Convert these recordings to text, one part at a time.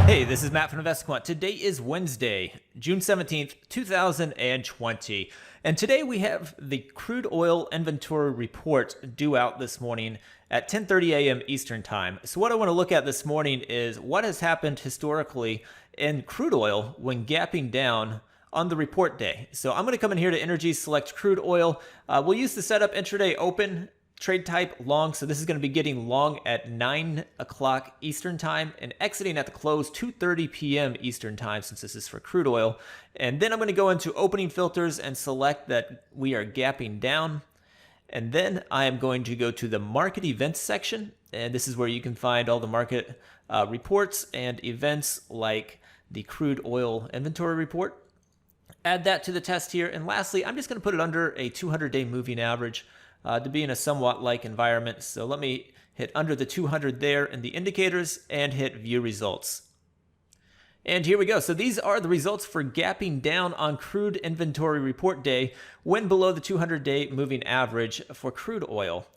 Hey, this is Matt from InvestiQuant. Today is Wednesday, June 17th, 2020. And today we have the Crude Oil Inventory Report due out this morning at 10:30 a.m. Eastern Time. So what I want to look at this morning is what has happened historically in crude oil when gapping down on the report day. So I'm going to come in here to Energy, select crude oil. We'll use the setup intraday open. Trade type long, so this is going to be getting long at 9 o'clock Eastern time and exiting at the close 2:30 p.m. Eastern time, since this is for crude oil. And then I'm going to go into opening filters and select that we are gapping down. And then I am going to go to the market events section, and this is where you can find all the market reports and events like the crude oil inventory report. Add that to the test here, and lastly, I'm just going to put it under a 200-day moving average to be in a somewhat like environment. So let me hit under the 200 there in the indicators and hit view results. And here we go. So these are the results for gapping down on crude inventory report day when below the 200-day moving average for crude oil.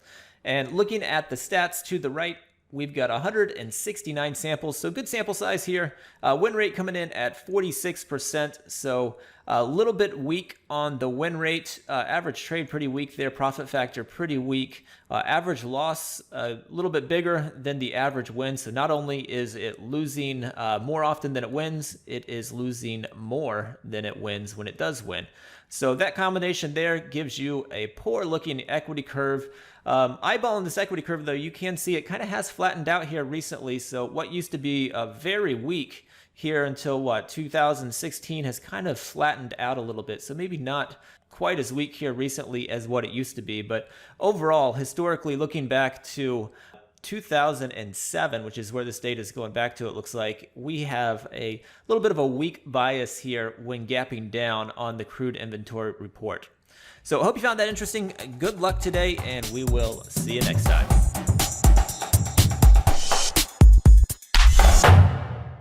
And looking at the stats to the right, we've got 169 samples, so good sample size here. Win rate coming in at 46%, so a little bit weak on the win rate. Average trade pretty weak there, profit factor pretty weak. Average loss a little bit bigger than the average win, so not only is it losing more often than it wins, it is losing more than it wins when it does win. So that combination there gives you a poor looking equity curve. Eyeballing this equity curve, though, you can see it kind of has flattened out here recently. So what used to be very weak here until 2016 has kind of flattened out a little bit. So maybe not quite as weak here recently as what it used to be. But overall, historically, looking back to 2007, which is where this data is going back to, it looks like we have a little bit of a weak bias here when gapping down on the crude inventory report. So I hope you found that interesting. Good luck today, and we will see you next time.